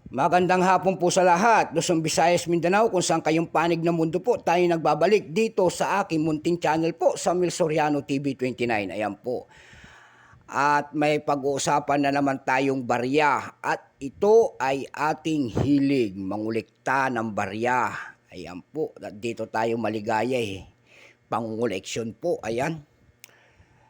Magandang hapon po sa lahat. Luzon, Visayas, Mindanao, kung saan kayong panig ng mundo po, tayo nagbabalik dito sa aking munting channel po, Samuel Soriano TV 29. Ayan po. At may pag-uusapan na naman tayong barya. At ito ay ating hilig, mangulikta ng barya. Ayan po. At dito tayo maligaya eh. Pangunguleksyon po. Ayan.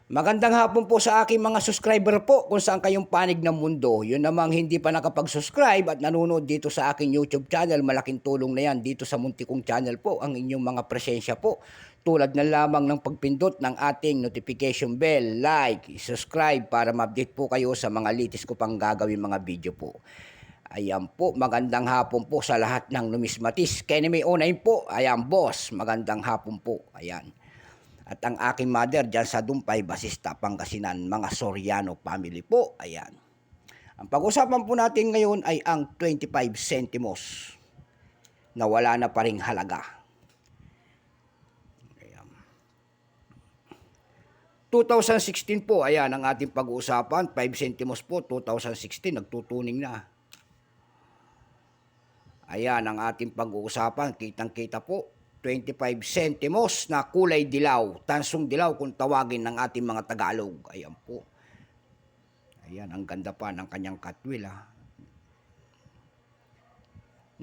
Magandang hapon po sa aking mga subscriber po kung saan kayong panig ng mundo. Yun namang hindi pa nakapag-subscribe at nanonood dito sa aking YouTube channel, malaking tulong na yan dito sa munti kong channel po ang inyong mga presensya po. Tulad na lamang ng pagpindot ng ating notification bell, like, subscribe para ma-update po kayo sa mga latest ko pang gagawin mga video po. Ayan po, magandang hapon po sa lahat ng numismatis. Kenny May Onay po, ayan boss, magandang hapon po, ayan. At ang aking mother dyan sa Dumpay, Basista, Pangasinan, mga Soriano family po. Ayan. Ang pag-usapan po natin ngayon ay ang 25 centimos na wala na pa ring halaga. Ayan. 2016 po, ayan ang ating pag-uusapan. 5 centimos po, 2016, nagtutuning na. Ayan ang ating pag-uusapan. Kitang-kita po. 25 centimos na kulay dilaw, tansong dilaw kung tawagin ng ating mga Tagalog. Ayan po. Ayan, ang ganda pa ng kanyang catwheel ha.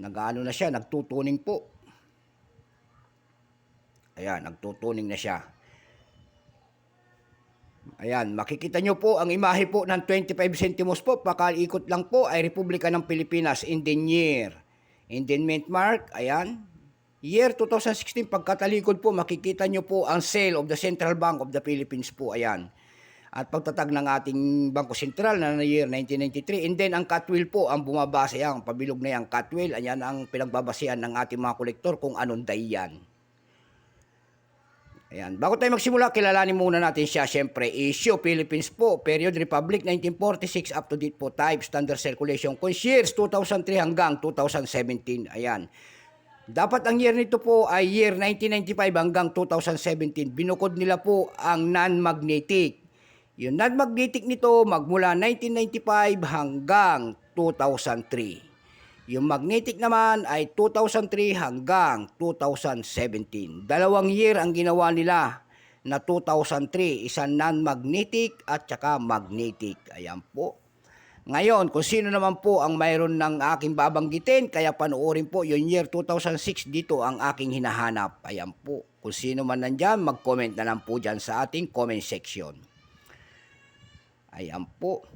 Nag-ano na siya, nagtutuning po. Ayan, nagtutuning na siya. Ayan, makikita nyo po ang imahe po ng 25 centimos po. Pakalikot lang po ay Republika ng Pilipinas, Indian year. Indian mint mark, ayan. Year 2016, pagkatalikod po, makikita nyo po ang sale of the Central Bank of the Philippines po, ayan. At pagtatag ng ating Bangko Sentral na year 1993. And then, ang catwheel po, ang bumabase yan, pabilog na yan, catwheel, ayan ang pinagbabasihan ng ating mga kolektor kung anong day yan. Ayan. Bago tayo magsimula, kilalanin muna natin siya. Siyempre, issue, Philippines po, period, Republic, 1946, up to date po, type, standard circulation, years 2003 hanggang 2017, ayan. Dapat ang year nito po ay year 1995 hanggang 2017. Binukod nila po ang non-magnetic. Yung non-magnetic nito magmula 1995 hanggang 2003. Yung magnetic naman ay 2003 hanggang 2017. Dalawang year ang ginawa nila na 2003. Isang non-magnetic at saka magnetic. Ayan po. Ngayon, kung sino naman po ang mayroon ng aking babanggitin, kaya panoorin po yung year 2006, dito ang aking hinahanap. Ayan po. Kung sino man nandyan, mag-comment na lang po dyan sa ating comment section. Ayan po.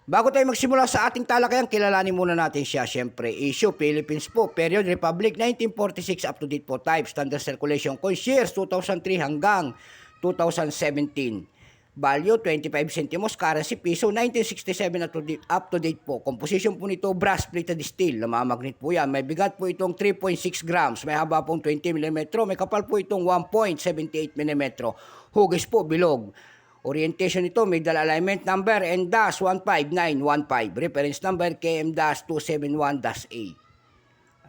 Bago tayo magsimula sa ating talakayan, kilalanin muna natin siya. Siyempre, issue, Philippines po, period, Republic, 1946, up to date po, type, standard circulation, years 2003 hanggang 2017. Value, 25 centimos, currency, piso, 1967 up to date po. Composition po nito, brass plated steel, namamagnet po yan. May bigat po itong 3.6 grams, may haba pong 20 mm, may kapal po itong 1.78 mm. Hugis po, bilog. Orientation nito, may dala alignment number N-15915. Reference number KM-271-A.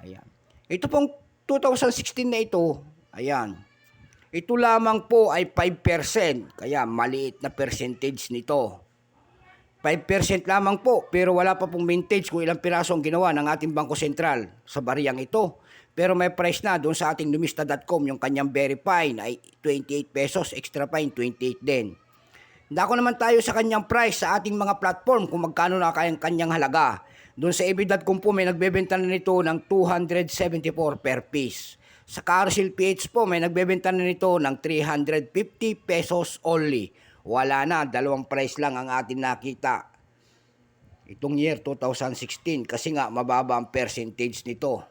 Ayan. Ito pong 2016 na ito, ayan. Ito lamang po ay 5%, kaya maliit na percentage nito. 5% lamang po, pero wala pa pong vintage kung ilang piraso ang ginawa ng ating Bangko Sentral sa bariyang ito. Pero may price na doon sa ating lumista.com, yung kanyang very fine ay 28 pesos, extra fine 28 din. Dako naman tayo sa kanyang price sa ating mga platform kung magkano na kanyang halaga. Doon sa ebay.com po may nagbebenta na nito ng 274 per piece. Sa Carousel PH po, may nagbebenta na nito ng 350 pesos only. Wala na, dalawang price lang ang atin nakita. Itong year 2016 kasi nga mababa ang percentage nito.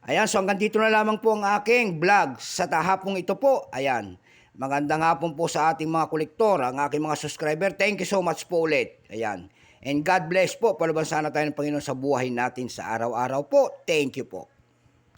Ayan, so hanggang dito na lamang po ang aking vlog sa tahapong ito po. Ayan, magandang hapon po sa ating mga kolektor, ang aking mga subscriber. Thank you so much po ulit. Ayan, and God bless po. Paluban sana tayo ng Panginoon sa buhay natin sa araw-araw po. Thank you po.